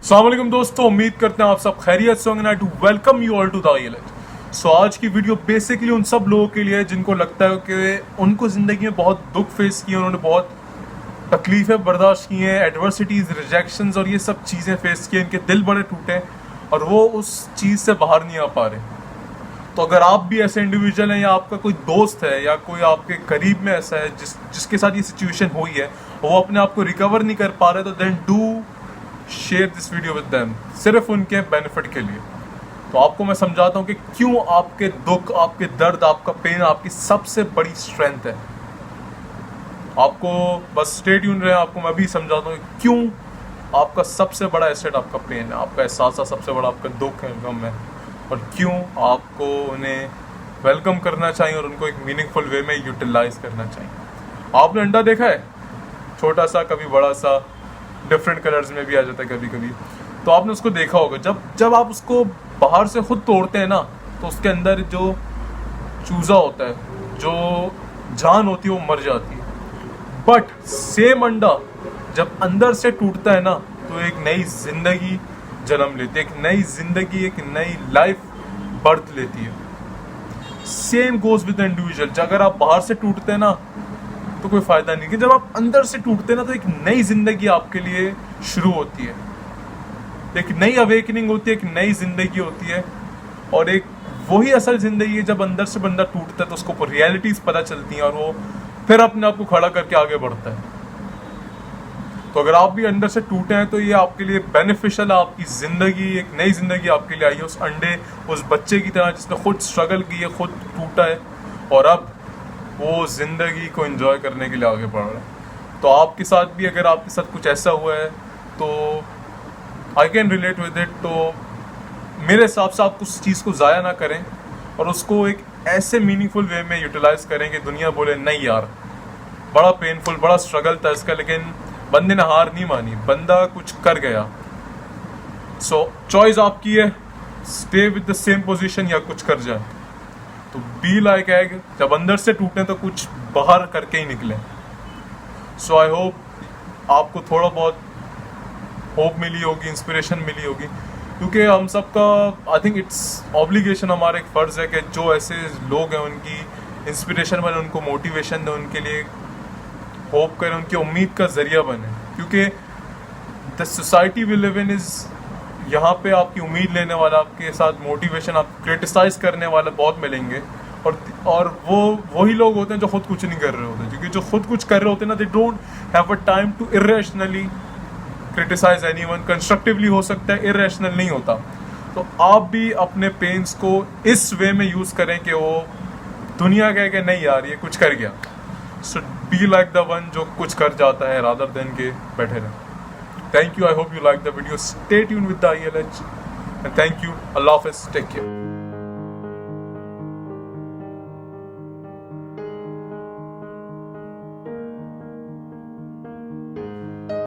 अस्सलाम वालेकुम दोस्तों, उम्मीद करते हैं आप सब खैरियत से होंगे। To welcome you all to the IELTS। So आज की वीडियो बेसिकली उन सब लोगों के लिए है जिनको लगता है कि उनको ज़िंदगी में बहुत दुख फेस किए, उन्होंने बहुत तकलीफ़ें बर्दाश्त की हैं, एडवर्सिटीज़, रिजेक्शंस और ये सब चीज़ें फेस की, इनके दिल बड़े टूटे हैं और वो उस चीज़ से बाहर नहीं आ पा रहे। तो अगर आप भी ऐसे इंडिविजुअल हैं या आपका कोई दोस्त है या कोई आपके करीब में ऐसा है जिसके साथ ये सिचुएशन हुई है, वो अपने आप को रिकवर नहीं कर पा रहे, तो then do share this video with them, सिर्फ उनके बेनिफिट के लिए। तो आपको मैं समझाता हूँ कि क्यों आपके दुख, आपके दर्द, आपका पेन आपकी सबसे बड़ी स्ट्रेंथ है। आपको बस स्टे ट्यून रहे, आपको मैं भी समझाता हूँ क्यों आपका सबसे बड़ा एसेट आपका पेन है, आपका एहसास सबसे बड़ा आपका दुख है, गम है, और क्यों आपको उन्हें वेलकम करना चाहिए और उनको एक मीनिंगफुल वे में यूटिलाइज करना चाहिए। आपने अंडा देखा है, छोटा सा, कभी बड़ा सा, डिफरेंट कलर्स में भी आ जाता है कभी कभी। तो आपने उसको देखा होगा, जब आप उसको बाहर से खुद तोड़ते हैं ना, तो उसके अंदर जो चूजा होता है, जो जान होती है, वो मर जाती है। बट सेम अंडा जब अंदर से टूटता है ना, तो एक नई जिंदगी जन्म लेती है, एक नई जिंदगी, एक नई लाइफ बर्थ लेती है। Same goes with individual. अगर आप बाहर से टूटते हैं ना तो कोई फायदा नहीं, कि जब आप अंदर से टूटते हैं ना, तो एक नई जिंदगी आपके लिए शुरू होती है, एक नई अवेकनिंग होती है, एक नई जिंदगी होती है। और एक वही असल जिंदगी है जब अंदर से बंदा टूटता है तो उसको रियलिटीज पता चलती हैं और वो फिर अपने आप को खड़ा करके आगे बढ़ता है। तो अगर आप भी अंदर से टूटे हैं तो ये आपके लिए बेनिफिशियल है, आपकी जिंदगी, एक नई जिंदगी आपके लिए आई है, उस अंडे, उस बच्चे की तरह जिसने खुद स्ट्रगल की है, खुद टूटा है और अब वो जिंदगी को एंजॉय करने के लिए आगे बढ़ रहा है। तो आपके साथ भी अगर आपके साथ कुछ ऐसा हुआ है तो I can relate with it. तो मेरे हिसाब से आप उस चीज़ को ज़ाया ना करें और उसको एक ऐसे मीनिंगफुल वे में यूटिलाइज करें कि दुनिया बोले नहीं यार, बड़ा पेनफुल, बड़ा स्ट्रगल था इसका, लेकिन बंदे ने हार नहीं मानी, बंदा कुछ कर गया। सो चॉइस आपकी है, stay with the same position या कुछ कर जाए। तो बी लाइक एग, जब अंदर से टूटे तो कुछ बाहर करके ही निकले। सो आई होप आपको थोड़ा बहुत होप मिली होगी, इंस्पिरेशन मिली होगी, क्योंकि हम सबका आई थिंक इट्स ऑब्लिगेशन, हमारा एक फ़र्ज़ है कि जो ऐसे लोग हैं उनकी इंस्पिरेशन बने, उनको मोटिवेशन दें, उनके लिए होप करें, उनकी उम्मीद का ज़रिया बने। क्योंकि the society we live in is, यहाँ पे आपकी उम्मीद लेने वाला, आपके साथ मोटिवेशन, आप क्रिटिसाइज करने वाले बहुत मिलेंगे। और वो वही लोग होते हैं जो खुद कुछ नहीं कर रहे होते, क्योंकि जो खुद कुछ कर रहे होते हैं ना, they don't have a time to irrationally criticise anyone. Constructively हो सकता है, इरेशनल नहीं होता। तो आप भी अपने पेन्स को इस वे में यूज़ करें कि वो दुनिया कहे कि नहीं यार ये कुछ कर गया। सो बी लाइक द वन जो कुछ कर जाता है, रादर देन के बैठे रहें। Thank you. I hope you liked the video. Stay tuned with the IELTS. And thank you. Allah Hafiz. Take care.